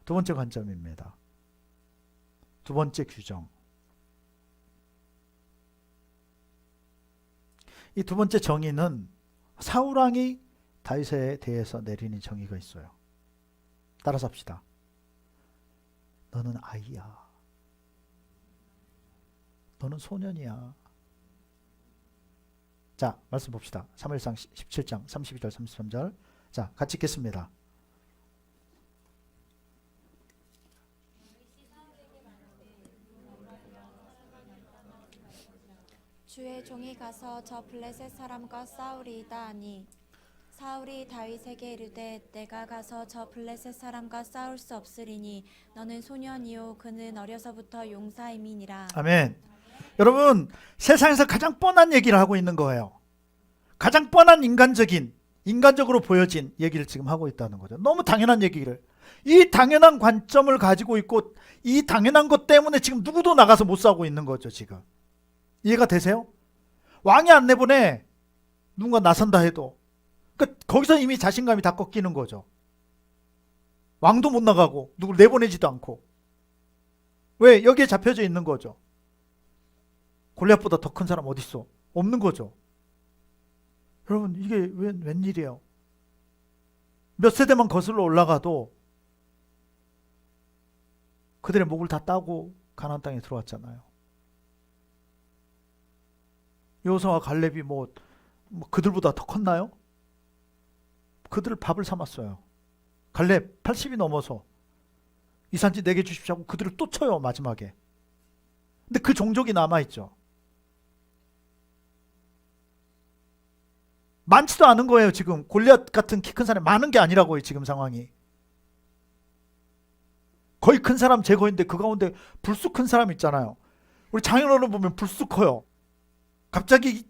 두 번째 관점입니다. 두 번째 규정. 이 두 번째 정의는 사울왕이 다윗에 대해서 내리는 정의가 있어요. 따라서 합시다. 너는 아이야. 너는 소년이야. 자, 말씀 봅시다. 사무엘상 17장 32절 33절. 자, 같이 읽겠습니다. 주의 종이 가서 저 블레셋 사람과 싸우리이다 하니 사울이 다윗에게 이르되 내가 가서 저 블레셋 사람과 싸울 수 없으리니 너는 소년이요 그는 어려서부터 용사임이니라. 아멘. 여러분, 세상에서 가장 뻔한 얘기를 하고 있는 거예요. 가장 뻔한 인간적으로 보여진 얘기를 지금 하고 있다는 거죠. 너무 당연한 얘기를. 이 당연한 관점을 가지고 있고 이 당연한 것 때문에 지금 누구도 나가서 못 싸우고 있는 거죠, 지금. 이해가 되세요? 왕이 안 내보내. 누군가 나선다 해도. 그러니까 거기서 이미 자신감이 다 꺾이는 거죠. 왕도 못 나가고 누굴 내보내지도 않고. 왜? 여기에 잡혀져 있는 거죠. 골리앗보다 더 큰 사람 어디 있어? 없는 거죠. 여러분, 이게 웬일이에요? 몇 세대만 거슬러 올라가도 그들의 목을 다 따고 가나안 땅에 들어왔잖아요. 여호수아와 갈렙이 뭐 그들보다 더 컸나요? 그들을 밥을 삼았어요. 갈렙 80이 넘어서 이 산지 내게 주십시오 하고 그들을 또 쳐요, 마지막에. 근데 그 종족이 남아있죠. 많지도 않은 거예요, 지금. 골리앗 같은 키 큰 사람이 많은 게 아니라고요, 지금 상황이. 거의 큰 사람 제거인데 그 가운데 불쑥 큰 사람 있잖아요. 우리 장인어른 보면 불쑥 커요. 갑자기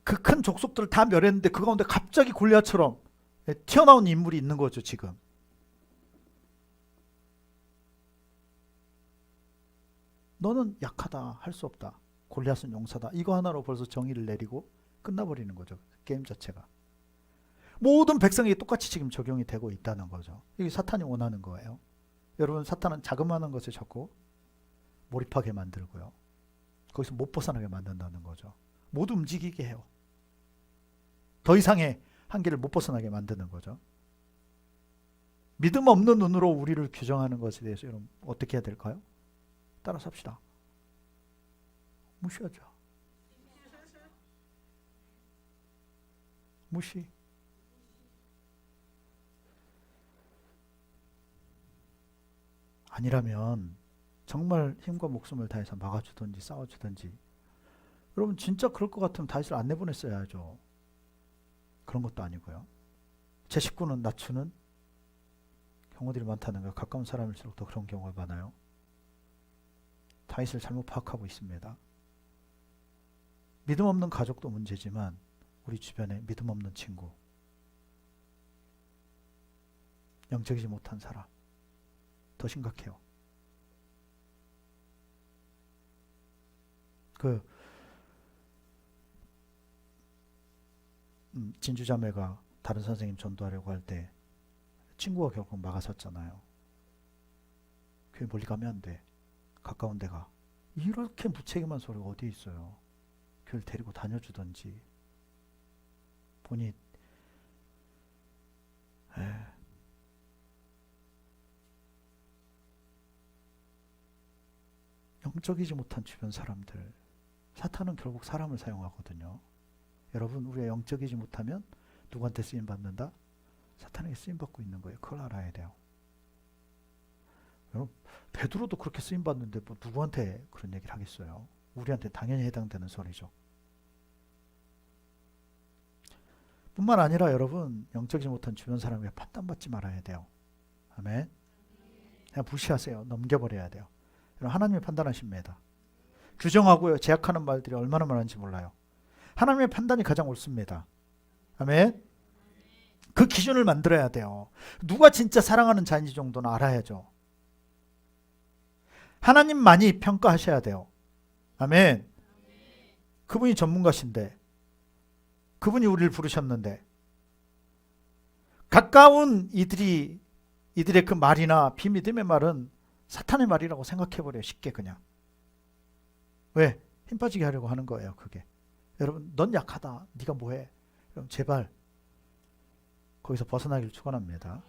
그 큰 족속들을 다 멸했는데 그 가운데 갑자기 골리앗처럼 튀어나온 인물이 있는 거죠, 지금. 너는 약하다, 할 수 없다. 골리앗은 용사다. 이거 하나로 벌써 정의를 내리고 끝나버리는 거죠, 게임 자체가. 모든 백성에게 똑같이 지금 적용이 되고 있다는 거죠. 이게 사탄이 원하는 거예요. 여러분, 사탄은 자그마한 것에 자꾸 몰입하게 만들고요. 거기서 못 벗어나게 만든다는 거죠. 못 움직이게 해요. 더 이상의 한계를 못 벗어나게 만드는 거죠. 믿음 없는 눈으로 우리를 규정하는 것에 대해서 여러분 어떻게 해야 될까요? 따라서 합시다. 무시하자. 무시. 아니라면 정말 힘과 목숨을 다해서 막아주든지 싸워주든지. 여러분, 진짜 그럴 것 같으면 다윗을 안 내보냈어야죠. 그런 것도 아니고요. 제 식구는 낮추는 경우들이 많다는 거예요. 가까운 사람일수록 더 그런 경우가 많아요. 다윗을 잘못 파악하고 있습니다. 믿음 없는 가족도 문제지만 우리 주변에 믿음 없는 친구, 영적이지 못한 사람 더 심각해요. 진주자매가 다른 선생님 전도하려고 할 때 친구가 결국 막아섰잖아요. 교회 멀리 가면 안 돼. 가까운 데가. 이렇게 무책임한 소리가 어디 있어요. 교회를 데리고 다녀주던지. 보니 영적이지 못한 주변 사람들. 사탄은 결국 사람을 사용하거든요. 여러분, 우리가 영적이지 못하면 누구한테 쓰임받는다? 사탄에게 쓰임받고 있는 거예요. 그걸 알아야 돼요. 여러분, 베드로도 그렇게 쓰임받는데 뭐 누구한테 그런 얘기를 하겠어요? 우리한테 당연히 해당되는 소리죠. 뿐만 아니라 여러분, 영적이지 못한 주변 사람에게 판단받지 말아야 돼요. 아멘. 그냥 무시하세요. 넘겨버려야 돼요. 여러분, 하나님이 판단하십니다. 규정하고요, 제약하는 말들이 얼마나 많은지 몰라요. 하나님의 판단이 가장 옳습니다. 아멘. 그 기준을 만들어야 돼요. 누가 진짜 사랑하는 자인지 정도는 알아야죠. 하나님만이 평가하셔야 돼요. 아멘. 그분이 전문가신데, 그분이 우리를 부르셨는데, 가까운 이들이 이들의 그 말이나 비믿음의 말은 사탄의 말이라고 생각해버려요. 쉽게 그냥. 왜? 힘 빠지게 하려고 하는 거예요. 그게. 여러분, 넌 약하다. 네가 뭐해? 그럼 제발 거기서 벗어나기를 축원합니다.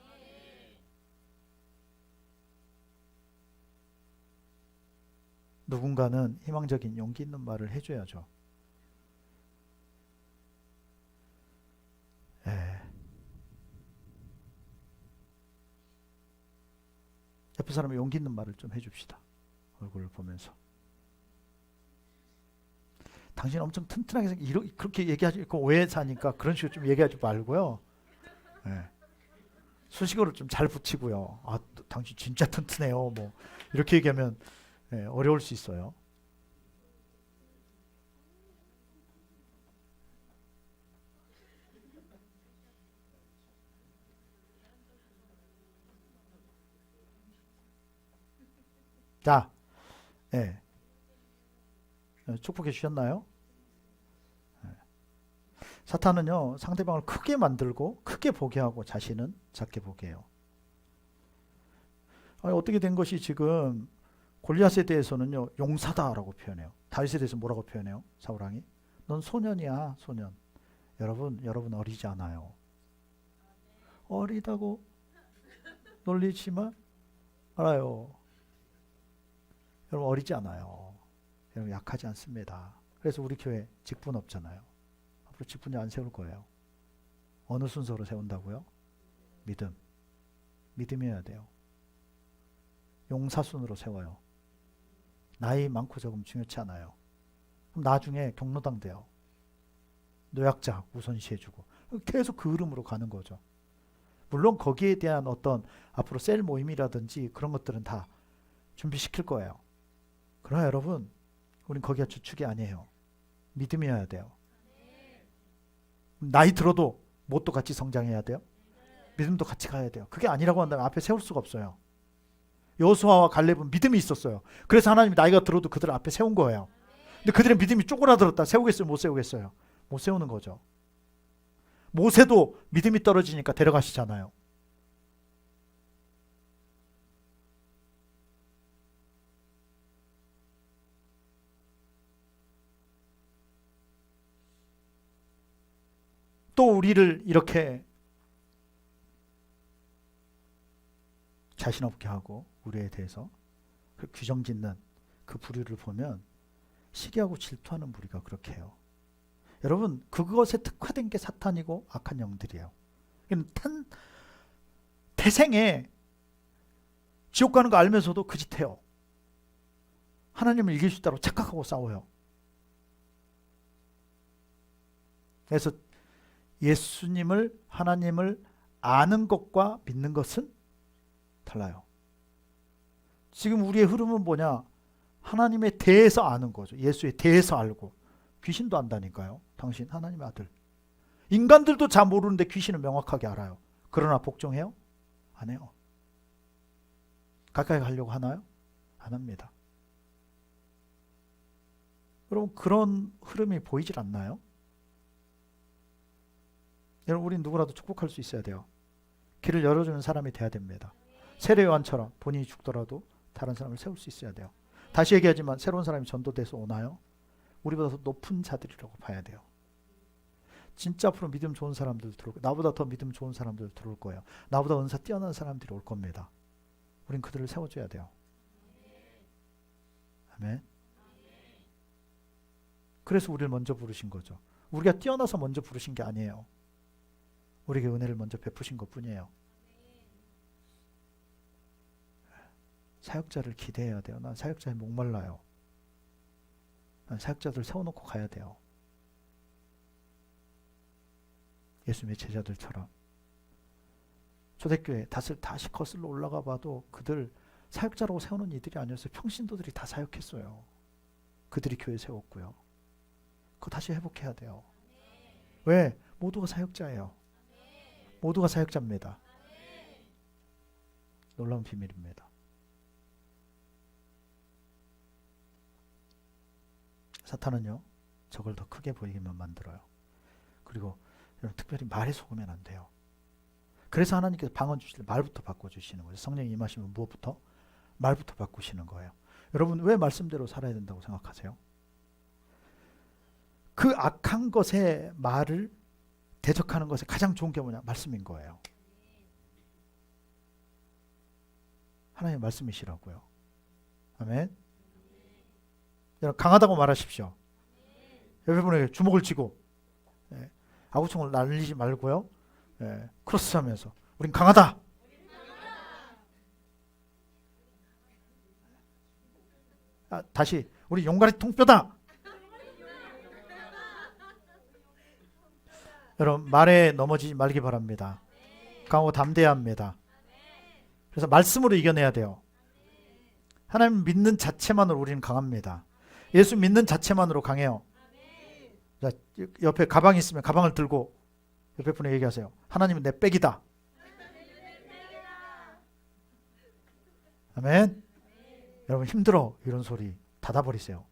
누군가는 희망적인 용기 있는 말을 해줘야죠. 예. 옆에 사람이 용기 있는 말을 좀 해줍시다. 얼굴을 보면서. 당신 엄청 튼튼하게 그렇게 얘기하지, 오해 사니까 그런 식으로 좀 얘기하지 말고요. 예. 수식어를 좀 잘 붙이고요. 아, 당신 진짜 튼튼해요. 뭐 이렇게 얘기하면 예, 어려울 수 있어요. 자, 예. 축복해 주셨나요? 사탄은요, 상대방을 크게 만들고 크게 보게 하고 자신은 작게 보게 해요. 아니, 어떻게 된 것이 지금 골리앗에 대해서는요, 용사다라고 표현해요. 다윗에 대해서 뭐라고 표현해요? 사울왕이 넌 소년이야, 소년. 여러분 어리지 않아요. 어리다고 놀리지만 알아요. 여러분 어리지 않아요. 여러분 약하지 않습니다. 그래서 우리 교회 직분 없잖아요. 앞으로 직분이 안 세울 거예요. 어느 순서로 세운다고요? 믿음. 믿음이어야 돼요. 용사순으로 세워요. 나이 많고 적음 중요치 않아요. 그럼 나중에 경로당 돼요. 노약자 우선시해주고 계속 그 흐름으로 가는 거죠. 물론 거기에 대한 어떤 앞으로 셀 모임이라든지 그런 것들은 다 준비시킬 거예요. 그러나 여러분, 우린 거기가 주축이 아니에요. 믿음이어야 돼요. 나이 들어도 뭣도 같이 성장해야 돼요? 믿음도 같이 가야 돼요. 그게 아니라고 한다면 앞에 세울 수가 없어요. 여호수아와 갈렙은 믿음이 있었어요. 그래서 하나님이 나이가 들어도 그들을 앞에 세운 거예요. 근데 그들의 믿음이 쪼그라들었다. 세우겠어요? 못 세우겠어요? 못 세우는 거죠. 모세도 믿음이 떨어지니까 데려가시잖아요. 또 우리를 이렇게 자신 없게 하고 우리에 대해서 그 규정짓는 그 부류를 보면 시기하고 질투하는 무리가 그렇게 해요. 여러분, 그것에 특화된 게 사탄이고 악한 영들이에요. 태생에 지옥 가는 거 알면서도 그 짓 해요. 하나님을 이길 수 있다고 착각하고 싸워요. 그래서 예수님을, 하나님을 아는 것과 믿는 것은 달라요. 지금 우리의 흐름은 뭐냐? 하나님에 대해서 아는 거죠. 예수에 대해서 알고. 귀신도 안다니까요. 당신 하나님의 아들. 인간들도 잘 모르는데 귀신은 명확하게 알아요. 그러나 복종해요? 안 해요. 가까이 가려고 하나요? 안 합니다. 여러분, 그런 흐름이 보이질 않나요? 여러분, 우린 누구라도 축복할 수 있어야 돼요. 길을 열어주는 사람이 돼야 됩니다. 세례 요한처럼 본인이 죽더라도 다른 사람을 세울 수 있어야 돼요. 다시 얘기하지만 새로운 사람이 전도돼서 오나요? 우리보다 더 높은 자들이라고 봐야 돼요. 진짜 앞으로 믿음 좋은 사람들 들어올 거예요. 나보다 더 믿음 좋은 사람들 들어올 거예요. 나보다 은사 뛰어난 사람들이 올 겁니다. 우린 그들을 세워줘야 돼요. 아멘. 그래서 우리를 먼저 부르신 거죠. 우리가 뛰어나서 먼저 부르신 게 아니에요. 우리에게 은혜를 먼저 베푸신 것 뿐이에요. 사역자를 기대해야 돼요. 난 사역자에 목말라요. 난 사역자들 세워놓고 가야 돼요. 예수님의 제자들처럼. 초대교회 다시 거슬러 올라가 봐도 그들 사역자라고 세우는 이들이 아니었어요. 평신도들이 다 사역했어요. 그들이 교회 세웠고요. 그거 다시 회복해야 돼요. 왜? 모두가 사역자예요. 모두가 사역자입니다. 놀라운 비밀입니다. 사탄은요, 저걸 더 크게 보이게만 만들어요. 그리고 여러분, 특별히 말에 속으면 안 돼요. 그래서 하나님께서 방언 주실 때 말부터 바꿔주시는 거죠. 성령이 임하시면 무엇부터? 말부터 바꾸시는 거예요. 여러분 왜 말씀대로 살아야 된다고 생각하세요? 그 악한 것에 말을 대적하는 것에 가장 좋은 게 뭐냐? 말씀인 거예요. 하나님의 말씀이시라고요. 아멘. 여러분 강하다고 말하십시오. 옆에 분에게 주먹을 쥐고 아구총을 날리지 말고요. 크로스 하면서 우린 강하다. 다시 우리 용가리 통뼈다. 여러분 말에 넘어지지 말기 바랍니다. 강하고 담대해야 합니다. 그래서 말씀으로 이겨내야 돼요. 하나님 믿는 자체만으로 우리는 강합니다. 예수 믿는 자체만으로 강해요. 자, 옆에 가방이 있으면 가방을 들고 옆에 분에게 얘기하세요. 하나님은 내 백이다. 아멘. 여러분 힘들어 이런 소리 닫아버리세요.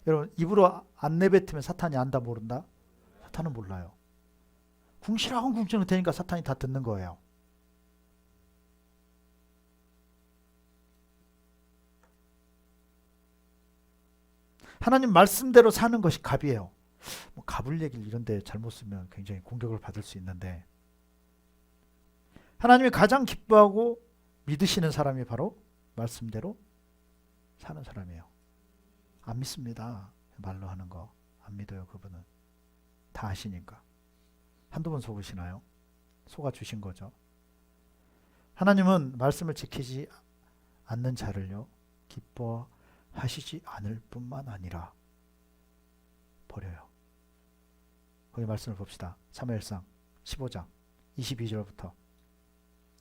여러분 입으로 안 내뱉으면 사탄이 안다 모른다? 사탄은 몰라요. 궁시렁궁시렁 되니까 사탄이 다 듣는 거예요. 하나님 말씀대로 사는 것이 갑이에요. 뭐 갑을 얘기를 이런데 잘못 쓰면 굉장히 공격을 받을 수 있는데 하나님이 가장 기뻐하고 믿으시는 사람이 바로 말씀대로 사는 사람이에요. 안 믿습니다. 말로 하는 거 안 믿어요. 그분은 다 아시니까. 한두 번 속으시나요? 속아주신 거죠. 하나님은 말씀을 지키지 않는 자를요 기뻐하시지 않을 뿐만 아니라 버려요. 거기 말씀을 봅시다. 사무엘상 15장 22절부터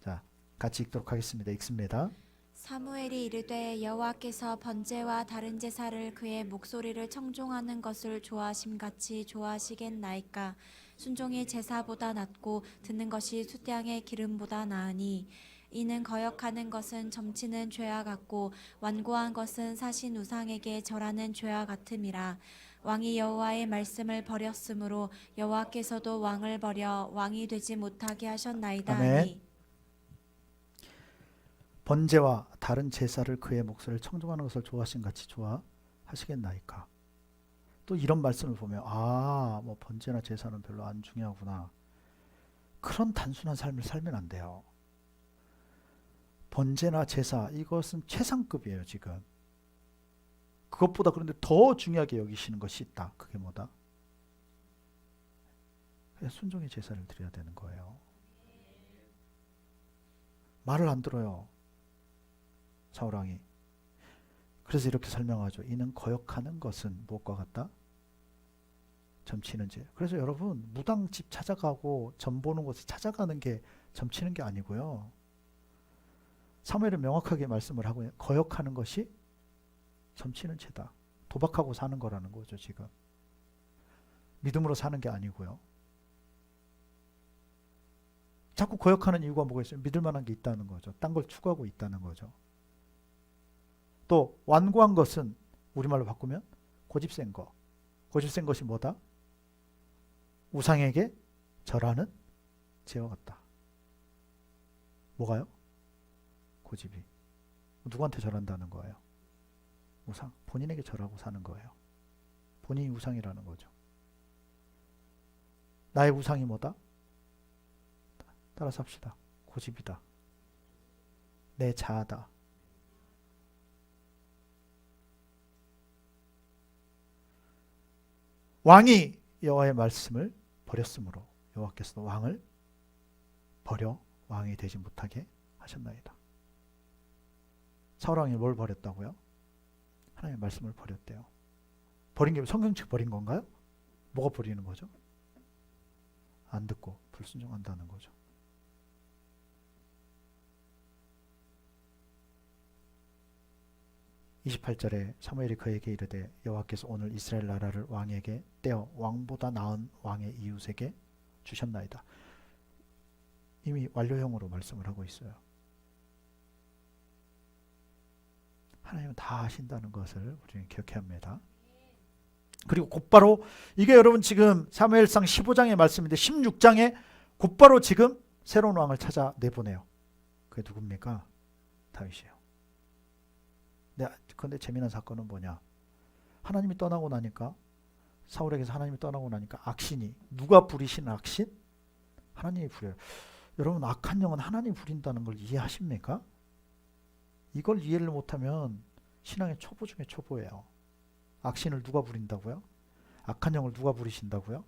자 같이 읽도록 하겠습니다. 읽습니다. 사무엘이 이르되 여호와께서 번제와 다른 제사를 그의 목소리를 청종하는 것을 좋아하심같이 좋아하시겠나이까. 순종이 제사보다 낫고 듣는 것이 숫향의 기름보다 나으니 이는 거역하는 것은 점치는 죄와 같고 완고한 것은 사신 우상에게 절하는 죄와 같음이라. 왕이 여호와의 말씀을 버렸으므로 여호와께서도 왕을 버려 왕이 되지 못하게 하셨나이다 아멘. 하니 번제와 다른 제사를 그의 목소리를 청종하는 것을 좋아하신 같이 좋아하시겠나이까. 또 이런 말씀을 보면 뭐 번제나 제사는 별로 안 중요하구나. 그런 단순한 삶을 살면 안 돼요. 번제나 제사 이것은 최상급이에요. 지금 그것보다 그런데 더 중요하게 여기시는 것이 있다. 그게 뭐다? 순종의 제사를 드려야 되는 거예요. 말을 안 들어요. 사울왕이. 그래서 이렇게 설명하죠. 이는 거역하는 것은 무엇과 같다? 점치는 죄. 그래서 여러분 무당집 찾아가고 점 보는 곳에 찾아가는 게 점치는 게 아니고요. 사무엘은 명확하게 말씀을 하고 거역하는 것이 점치는 죄다. 도박하고 사는 거라는 거죠. 지금 믿음으로 사는 게 아니고요. 자꾸 거역하는 이유가 뭐가 있어요? 믿을 만한 게 있다는 거죠. 딴 걸 추구하고 있다는 거죠. 또 완고한 것은 우리말로 바꾸면 고집센 거. 고집센 것이 뭐다? 우상에게 절하는 죄와 같다. 뭐가요? 고집이. 누구한테 절한다는 거예요? 우상. 본인에게 절하고 사는 거예요. 본인이 우상이라는 거죠. 나의 우상이 뭐다? 따라서 합시다. 고집이다. 내 자아다. 왕이 여호와의 말씀을 버렸으므로 여호와께서도 왕을 버려 왕이 되지 못하게 하셨나이다. 사울왕이 뭘 버렸다고요? 하나님의 말씀을 버렸대요. 버린 게 성경책 버린 건가요? 뭐가 버리는 거죠? 안 듣고 불순종한다는 거죠. (28절에) 사무엘이 그에게 이르되 여호와께서 오늘 이스라엘 나라를 왕에게 떼어 왕보다 나은 왕의 이웃에게 주셨나이다. 이미 완료형으로 말씀을 하고 있어요. 하나님은 다 하신다는 것을 우리는 기억해야 합니다. 그리고 곧바로 이게 여러분 지금 사무엘상 15장의 말씀인데 16장에 곧바로 지금 새로운 왕을 찾아 내보내요. 그게 누굽니까? 다윗이에요. 그런데 재미난 사건은 뭐냐? 하나님이 떠나고 나니까, 사울에게서 하나님이 떠나고 나니까 악신이, 누가 부리시는 악신? 하나님이 부려요. 여러분, 악한 영은 하나님이 부린다는 걸 이해하십니까? 이걸 이해를 못하면 신앙의 초보 중에 초보예요. 악신을 누가 부린다고요? 악한 영을 누가 부리신다고요?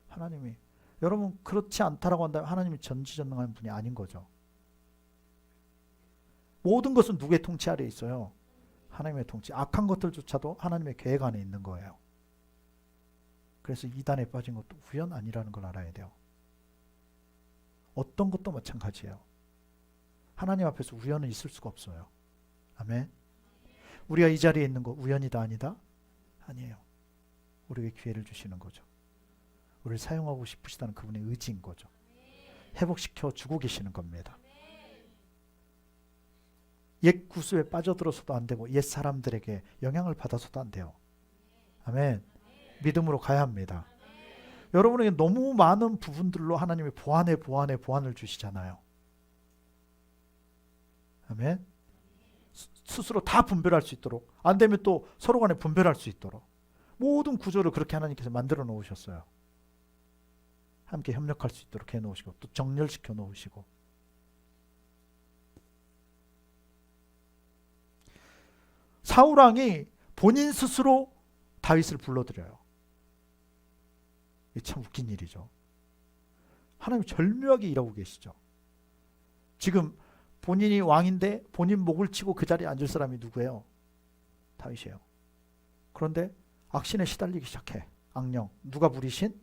하나님이. 여러분, 그렇지 않다라고 한다면 하나님이 전지전능한 분이 아닌 거죠. 모든 것은 누구의 통치 아래에 있어요? 하나님의 통치. 악한 것들조차도 하나님의 계획 안에 있는 거예요. 그래서 이단에 빠진 것도 우연 아니라는 걸 알아야 돼요. 어떤 것도 마찬가지예요. 하나님 앞에서 우연은 있을 수가 없어요. 아멘. 우리가 이 자리에 있는 거 우연이다 아니다? 아니에요. 우리에게 기회를 주시는 거죠. 우리를 사용하고 싶으시다는 그분의 의지인 거죠. 회복시켜 주고 계시는 겁니다. 옛 구수에 빠져들어서도 안 되고 옛 사람들에게 영향을 받아서도 안 돼요. 아멘. 믿음으로 가야 합니다. 여러분에게 너무 많은 부분들로 하나님이 보완을 주시잖아요. 아멘. 스스로 다 분별할 수 있도록, 안 되면 또 서로 간에 분별할 수 있도록 모든 구조를 그렇게 하나님께서 만들어 놓으셨어요. 함께 협력할 수 있도록 해 놓으시고 또 정렬시켜 놓으시고. 사울왕이 본인 스스로 다윗을 불러들여요. 이게 참 웃긴 일이죠. 하나님 절묘하게 일하고 계시죠. 지금 본인이 왕인데 본인 목을 치고 그 자리에 앉을 사람이 누구예요? 다윗이에요. 그런데 악신에 시달리기 시작해. 악령. 누가 부리신?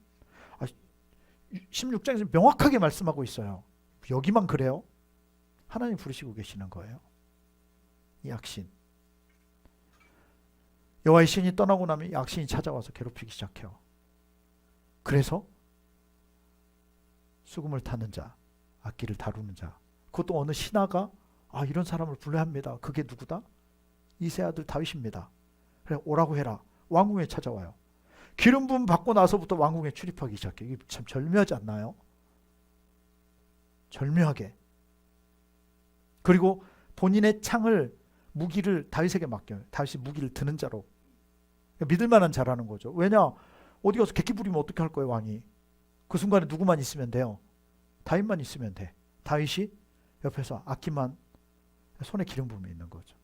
16장에서 명확하게 말씀하고 있어요. 여기만 그래요? 하나님 부르시고 계시는 거예요. 이 악신. 여호와의 신이 떠나고 나면 이 악신이 찾아와서 괴롭히기 시작해요. 그래서 수금을 타는 자, 악기를 다루는 자, 그것도 어느 신하가 이런 사람을 불러야 합니다. 그게 누구다? 이세 아들 다윗입니다. 그래, 오라고 해라. 왕궁에 찾아와요. 기름 부음 받고 나서부터 왕궁에 출입하기 시작해요. 이게 참 절묘하지 않나요? 절묘하게. 그리고 본인의 창을, 무기를 다윗에게 맡겨요. 다윗이 무기를 드는 자로. 믿을 만한 자라는 거죠. 왜냐? 어디 가서 객기 부리면 어떻게 할 거예요, 왕이? 그 순간에 누구만 있으면 돼요? 다윗만 있으면 돼. 다윗이 옆에서 악기만, 손에 기름 부음이 있는 거죠.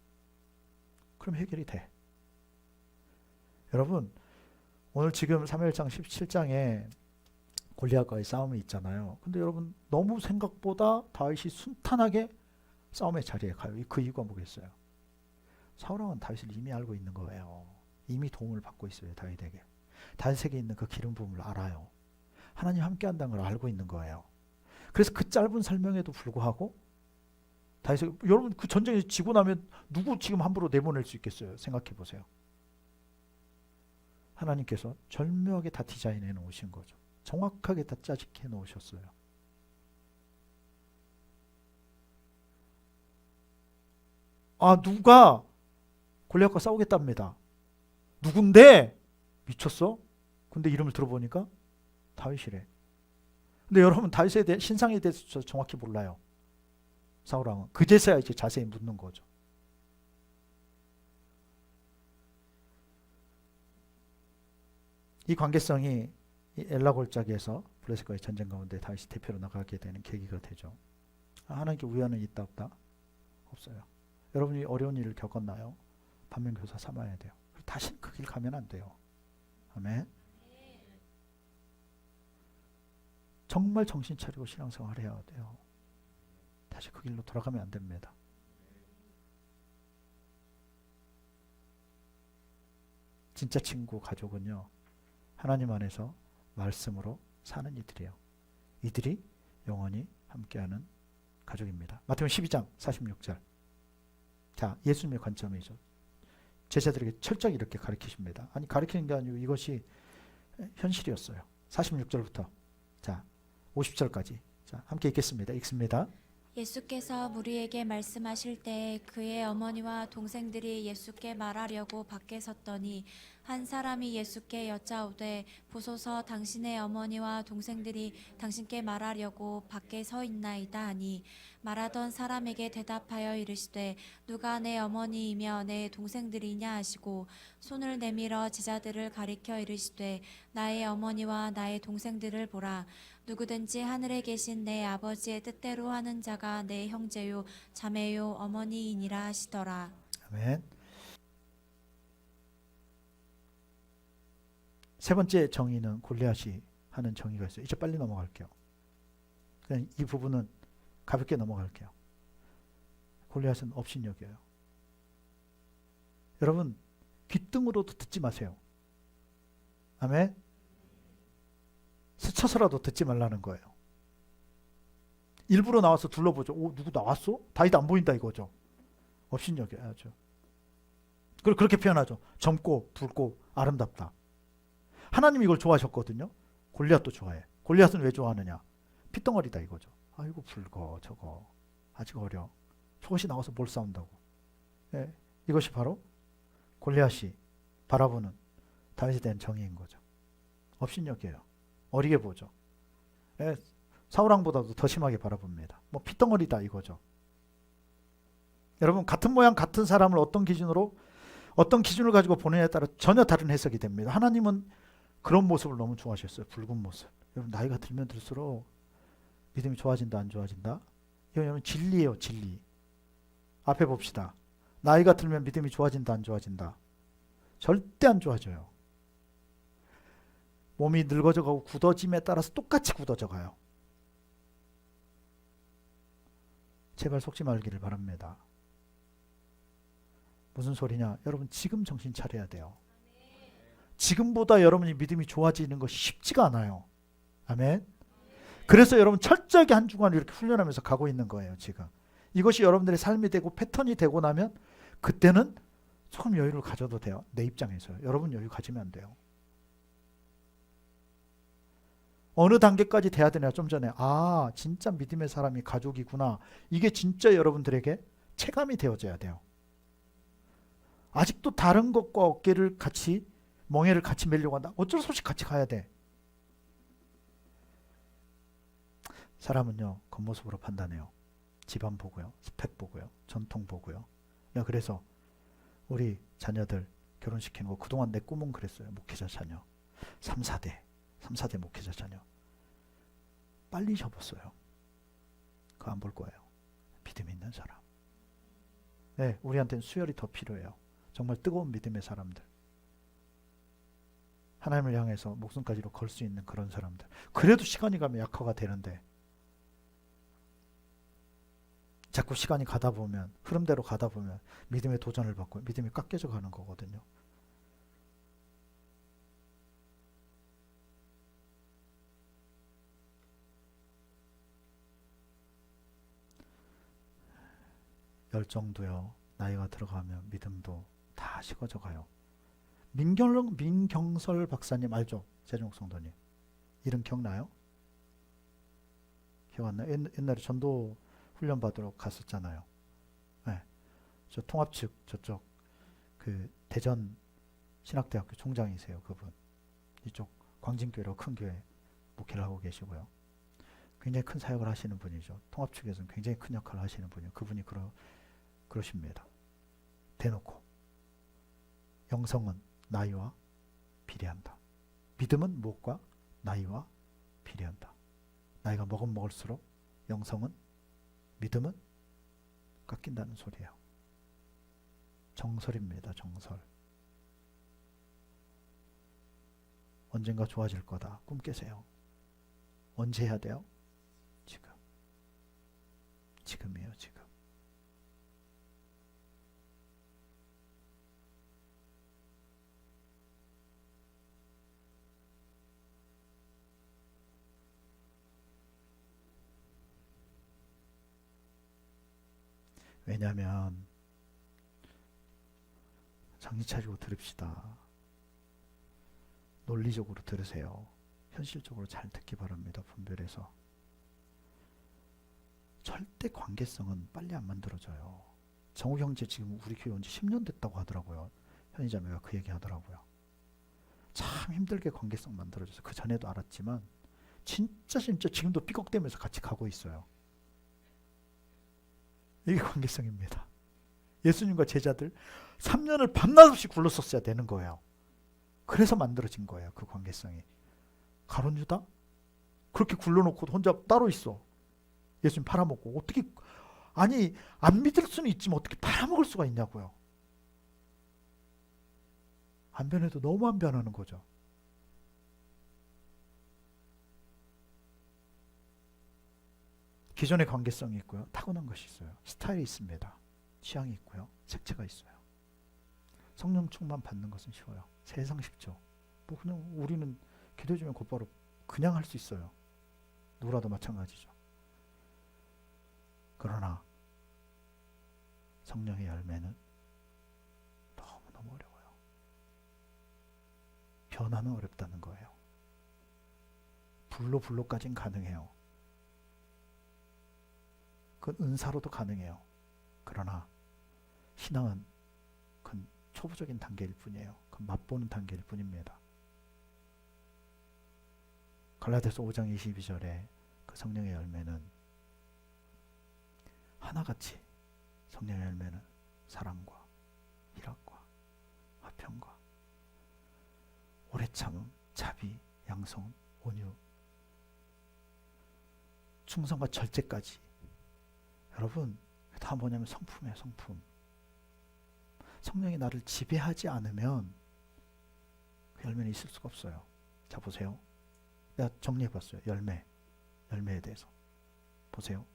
그럼 해결이 돼. 여러분, 오늘 지금 사무엘상 17장에 골리앗과의 싸움이 있잖아요. 근데 여러분, 너무 생각보다 다윗이 순탄하게 싸움의 자리에 가요. 그 이유가 뭐겠어요? 사울왕은 다윗을 이미 알고 있는 거예요. 이미 도움을 받고 있어요. 다윗에게. 다윗에게 있는 그 기름 부음을 알아요. 하나님 함께 한다는 걸 알고 있는 거예요. 그래서 그 짧은 설명에도 불구하고 다윗이, 여러분, 그 전쟁에서 지고 나면 누구 지금 함부로 내보낼 수 있겠어요? 생각해 보세요. 하나님께서 절묘하게 다 디자인해 놓으신 거죠. 정확하게 다 짜집해 놓으셨어요. 누가 골리앗과 싸우겠답니다. 누군데? 미쳤어? 근데 이름을 들어보니까 다윗이래. 근데 여러분, 다윗에 대해, 신상에 대해서 정확히 몰라요. 사울왕은. 그제서야 이제 자세히 묻는 거죠. 이 관계성이 이 엘라 골짜기에서 블레셋과의 전쟁 가운데 다윗이 대표로 나가게 되는 계기가 되죠. 하나님께 우연은 있다 없다? 없어요. 여러분이 어려운 일을 겪었나요? 반면교사 삼아야 돼요. 다시는 그 길 가면 안 돼요. 아멘. 정말 정신 차리고 신앙생활 해야 돼요. 다시 그 길로 돌아가면 안 됩니다. 진짜 친구, 가족은요, 하나님 안에서 말씀으로 사는 이들이에요. 이들이 영원히 함께하는 가족입니다. 마태복음 12장 46절. 자, 예수님의 관점이죠. 제자들에게 철저히 이렇게 가르치십니다. 아니, 가르치는 게 아니고 이것이 현실이었어요. 46절부터 자 50절까지. 자, 함께 읽겠습니다. 읽습니다. 예수께서 무리에게 말씀하실 때 그의 어머니와 동생들이 예수께 말하려고 밖에 섰더니 한 사람이 예수께 여짜오되 보소서 당신의 어머니와 동생들이 당신께 말하려고 밖에 서 있나이다 하니 말하던 사람에게 대답하여 이르시되 누가 내 어머니이며 내 동생들이냐 하시고 손을 내밀어 제자들을 가리켜 이르시되 나의 어머니와 나의 동생들을 보라. 누구든지 하늘에 계신 내 아버지의 뜻대로 하는 자가 내 형제요 자매요 어머니이니라 하시더라. 아멘. 세 번째 정의는 골리앗이 하는 정의가 있어요. 이제 빨리 넘어갈게요. 그냥 이 부분은 가볍게 넘어갈게요. 골리앗은 업신여겨요. 여러분 귓등으로도 듣지 마세요. 아멘. 스쳐서라도 듣지 말라는 거예요. 일부러 나와서 둘러보죠. 오, 누구 나왔어? 다윗 안 보인다 이거죠. 업신여겨야죠. 그리고 그렇게 표현하죠. 젊고 붉고 아름답다. 하나님 이걸 좋아하셨거든요. 골리앗도 좋아해. 골리앗은 왜 좋아하느냐? 핏덩어리다 이거죠. 아이고 붉어 저거. 아직 어려. 저것이 나와서 뭘 싸운다고. 예, 이것이 바로 골리앗이 바라보는 다윗에 대한 정의인 거죠. 업신여겨요. 어리게 보죠. 예, 사울왕보다도 더 심하게 바라봅니다. 뭐 핏덩어리다 이거죠. 여러분 같은 모양 같은 사람을 어떤 기준을 가지고 보느냐에 따라 전혀 다른 해석이 됩니다. 하나님은 그런 모습을 너무 좋아하셨어요. 붉은 모습. 여러분 나이가 들면 들수록 믿음이 좋아진다 안 좋아진다? 이건 여러분 진리예요. 진리. 앞에 봅시다. 나이가 들면 믿음이 좋아진다 안 좋아진다? 절대 안 좋아져요. 몸이 늙어져가고 굳어짐에 따라서 똑같이 굳어져가요. 제발 속지 말기를 바랍니다. 무슨 소리냐? 여러분 지금 정신 차려야 돼요. 지금보다 여러분이 믿음이 좋아지는 것이 쉽지가 않아요. 아멘. 그래서 여러분 철저하게 한 주간을 이렇게 훈련하면서 가고 있는 거예요. 지금 이것이 여러분들의 삶이 되고 패턴이 되고 나면 그때는 조금 여유를 가져도 돼요. 내 입장에서요. 여러분 여유 가지면 안 돼요. 어느 단계까지 돼야 되냐? 좀 전에 아 진짜 믿음의 사람이 가족이구나. 이게 진짜 여러분들에게 체감이 되어져야 돼요. 아직도 다른 것과 어깨를 같이 멍에를 같이 매려고 한다. 어쩔 수 없이 같이 가야 돼. 사람은요 겉모습으로 판단해요. 집안 보고요, 스펙 보고요, 전통 보고요. 그래서 우리 자녀들 결혼시키는 거 그동안 내 꿈은 그랬어요. 목회자 자녀 3, 4대 목회자 자녀 빨리 접었어요. 그거 안 볼 거예요. 믿음 있는 사람. 네, 우리한테는 수혈이 더 필요해요. 정말 뜨거운 믿음의 사람들. 하나님을 향해서 목숨까지로 걸 수 있는 그런 사람들. 그래도 시간이 가면 약화가 되는데 자꾸 시간이 가다 보면 흐름대로 가다 보면 믿음의 도전을 받고 믿음이 깎여져 가는 거거든요. 열정도요. 나이가 들어가면 믿음도 다 식어져 가요. 민경설 박사님 알죠? 재종욱 성도님. 이름 기억나요? 기억 안 나요? 옛날에 전도 훈련 받으러 갔었잖아요. 네. 저 통합 측 저쪽 그 대전 신학대학교 총장이세요. 그분. 이쪽 광진교회로 큰 교회 목회를 하고 계시고요. 굉장히 큰 사역을 하시는 분이죠. 통합 측에서는 굉장히 큰 역할을 하시는 분이에요. 그분이 그러십니다. 대놓고 영성은 나이와 비례한다. 믿음은 무엇과 나이와 비례한다. 나이가 먹을수록 영성은 믿음은 깎인다는 소리예요. 정설입니다. 정설. 언젠가 좋아질 거다. 꿈 깨세요. 언제 해야 돼요? 지금. 지금이에요. 지금. 왜냐하면 정신 차리고 들읍시다. 논리적으로 들으세요. 현실적으로 잘 듣기 바랍니다. 분별해서. 절대 관계성은 빨리 안 만들어져요. 정우 형제 지금 우리 교회 온 지 10년 됐다고 하더라고요. 현희자매가 그 얘기 하더라고요. 참 힘들게 관계성 만들어져서 그 전에도 알았지만 진짜 지금도 삐걱대면서 같이 가고 있어요. 이게 관계성입니다. 예수님과 제자들 3년을 밤낮 없이 굴렀었어야 되는 거예요. 그래서 만들어진 거예요. 그 관계성이. 가룟 유다? 그렇게 굴러놓고 혼자 따로 있어. 예수님 팔아먹고. 어떻게, 아니 안 믿을 수는 있지만 어떻게 팔아먹을 수가 있냐고요. 안 변해도 너무 안 변하는 거죠. 기존의 관계성이 있고요. 타고난 것이 있어요. 스타일이 있습니다. 취향이 있고요. 색채가 있어요. 성령 충만 받는 것은 쉬워요. 세상 쉽죠. 뭐 그냥 우리는 기도해주면 곧바로 그냥 할 수 있어요. 누구라도 마찬가지죠. 그러나 성령의 열매는 너무너무 어려워요. 변화는 어렵다는 거예요. 불로까진 가능해요. 그건 은사로도 가능해요. 그러나 신앙은 그건 초보적인 단계일 뿐이에요. 그건 맛보는 단계일 뿐입니다. 갈라디아서 5장 22절에 그 성령의 열매는 하나같이 성령의 열매는 사랑과 희락과 화평과 오래 참음, 자비, 양성, 온유, 충성과 절제까지. 여러분 다 뭐냐면 성품이에요. 성품. 성령이 나를 지배하지 않으면 그 열매는 있을 수가 없어요. 자 보세요. 내가 정리해봤어요. 열매에 대해서 보세요.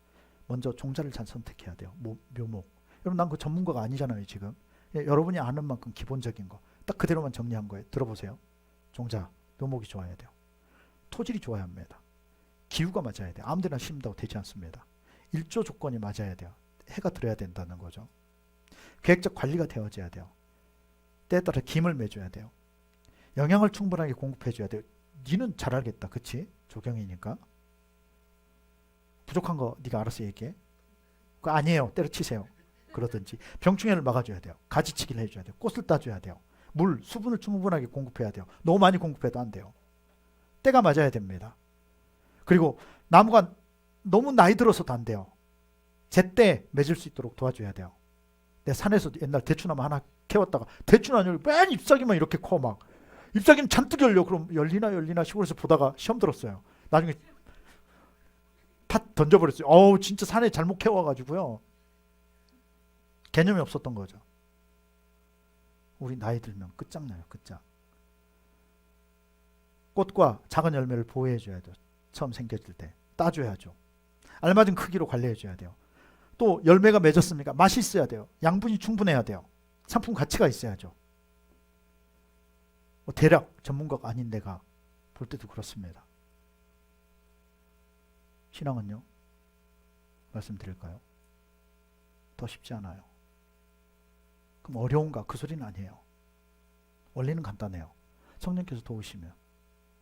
먼저 종자를 잘 선택해야 돼요. 묘목. 여러분 난 그 전문가가 아니잖아요 지금. 여러분이 아는 만큼 기본적인 거 딱 그대로만 정리한 거예요. 들어보세요. 종자, 묘목이 좋아야 돼요. 토질이 좋아야 합니다. 기후가 맞아야 돼요. 아무데나 심는다고 되지 않습니다. 일조 조건이 맞아야 돼요. 해가 들어야 된다는 거죠. 계획적 관리가 되어져야 돼요. 때에 따라 김을 매줘야 돼요. 영양을 충분하게 공급해줘야 돼요. 니는 잘 알겠다. 그치? 조경이니까. 부족한 거 네가 알아서 얘기해. 그거 아니에요. 때려치세요. 그러든지. 병충해를 막아줘야 돼요. 가지치기를 해줘야 돼요. 꽃을 따줘야 돼요. 물, 수분을 충분하게 공급해야 돼요. 너무 많이 공급해도 안 돼요. 때가 맞아야 됩니다. 그리고 나무가 너무 나이 들어서도 안 돼요. 제때 맺을 수 있도록 도와줘야 돼요. 내 산에서 옛날 대추나무 하나 캐왔다가 대추나무 맨 잎사귀만 이렇게 커 막. 잎사귀는 잔뜩 열려. 그럼 열리나 시골에서 보다가 시험 들었어요. 나중에 팥 던져버렸어요. 어우 진짜 산에 잘못 캐와가지고요. 개념이 없었던 거죠. 우리 나이 들면 끝장나요. 끝장. 꽃과 작은 열매를 보호해줘야 돼요. 처음 생겼을 때 따줘야죠. 알맞은 크기로 관리해줘야 돼요. 또 열매가 맺었습니까? 맛이 있어야 돼요. 양분이 충분해야 돼요. 상품 가치가 있어야죠. 대략 전문가가 아닌 내가 볼 때도 그렇습니다. 신앙은요? 말씀드릴까요? 더 쉽지 않아요. 그럼 어려운가? 그 소리는 아니에요. 원리는 간단해요. 성령께서 도우시면,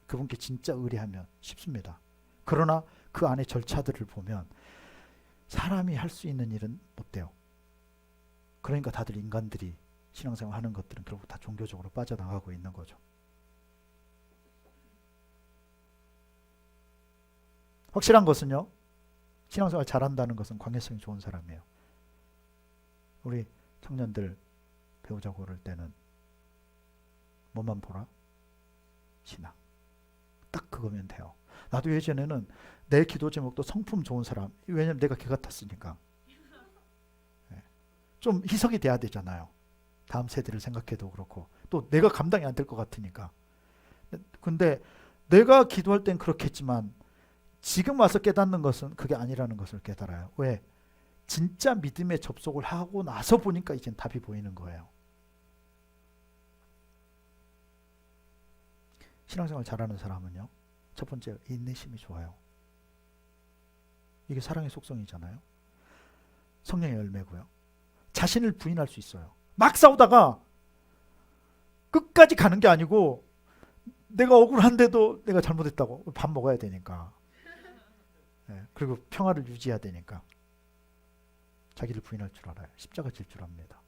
그분께 진짜 의뢰하면 쉽습니다. 그러나 그 안에 절차들을 보면 사람이 할 수 있는 일은 못 돼요. 그러니까 다들 인간들이 신앙생활 하는 것들은 결국 다 종교적으로 빠져나가고 있는 거죠. 확실한 것은요, 신앙생활 잘한다는 것은 관계성이 좋은 사람이에요. 우리 청년들 배우자고 그럴 때는 뭐만 보라? 신앙. 딱 그거면 돼요. 나도 예전에는 내 기도 제목도 성품 좋은 사람. 왜냐면 내가 개 같았으니까. 좀 희석이 돼야 되잖아요. 다음 세대를 생각해도 그렇고. 또 내가 감당이 안 될 것 같으니까. 근데 내가 기도할 땐 그렇겠지만 지금 와서 깨닫는 것은 그게 아니라는 것을 깨달아요. 왜? 진짜 믿음에 접속을 하고 나서 보니까 이젠 답이 보이는 거예요. 신앙생활 잘하는 사람은요, 첫 번째 인내심이 좋아요. 이게 사랑의 속성이잖아요. 성령의 열매고요. 자신을 부인할 수 있어요. 막 싸우다가 끝까지 가는 게 아니고 내가 억울한데도 내가 잘못했다고 밥 먹어야 되니까. 그리고 평화를 유지해야 되니까. 자기를 부인할 줄 알아요. 십자가 질 줄 압니다.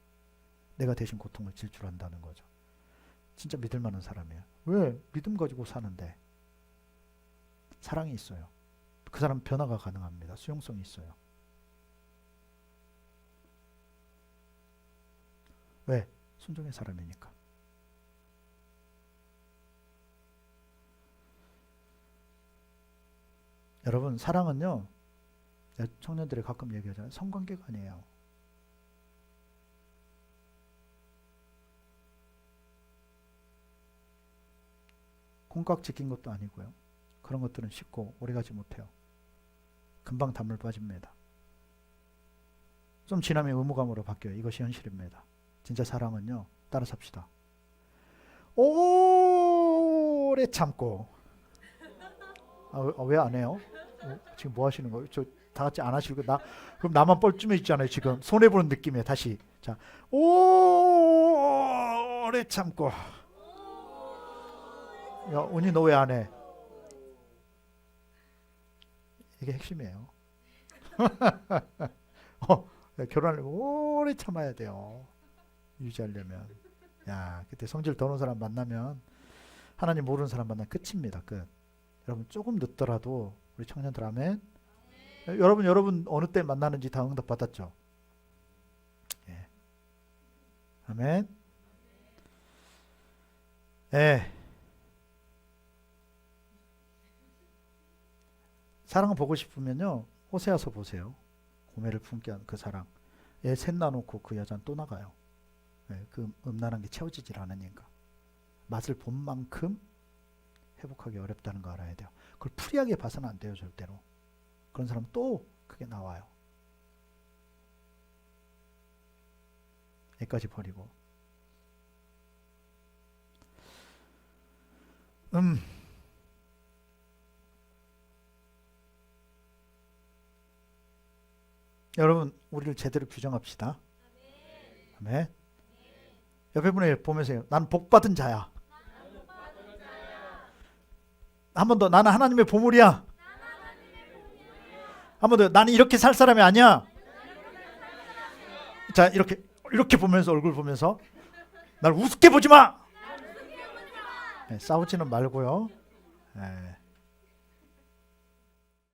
내가 대신 고통을 질 줄 안다는 거죠. 진짜 믿을 만한 사람이에요. 왜? 믿음 가지고 사는데 사랑이 있어요. 그 사람 변화가 가능합니다. 수용성이 있어요. 왜? 순종의 사람이니까. 여러분, 사랑은요, 청년들이 가끔 얘기하잖아요. 성관계가 아니에요. 콩깍지 낀 것도 아니고요. 그런 것들은 쉽고 오래가지 못해요. 금방 단물 빠집니다. 좀 지나면 의무감으로 바뀌어요. 이것이 현실입니다. 진짜 사랑은요, 따라 삽시다. 오래 참고. 왜 안 해요? 지금 뭐 하시는 거예요? 저 다 같이 안 하시고 그럼 나만 뻘쭘해 있잖아요. 지금 손해 보는 느낌이에요. 다시. 자, 오래 참고. 야, 은희 너 왜 안 해? 이게 핵심이에요. 결혼을 오래 참아야 돼요. 유지하려면. 야, 그때 성질 더러운 사람 만나면, 하나님 모르는 사람 만나면 끝입니다. 끝. 여러분 조금 늦더라도 우리 청년들 아멘. 여러분 어느 때 만나는지 다 응답 받았죠? 예. 아멘. 예. 사랑을 보고 싶으면요, 호세아서 보세요. 고매를 품게 한 그 사랑. 얘 셋 놔놓고 그 여자는 또 나가요. 예, 그 음란한 게 채워지질 않으니까. 맛을 본 만큼 회복하기 어렵다는 거 알아야 돼요. 그걸 프리하게 봐서는 안 돼요, 절대로. 그런 사람 또 그게 나와요. 애까지 버리고. 여러분, 우리를 제대로 규정합시다. 아멘. 옆에 분을 보면서요. 난 복받은 자야. 한 번 더. 나는 하나님의 보물이야. 한 번 더. 나는 이렇게 살 사람이 아니야. 자, 이렇게 보면서, 얼굴 보면서, 날 우습게 보지 마. 네, 싸우지는 말고요. 네.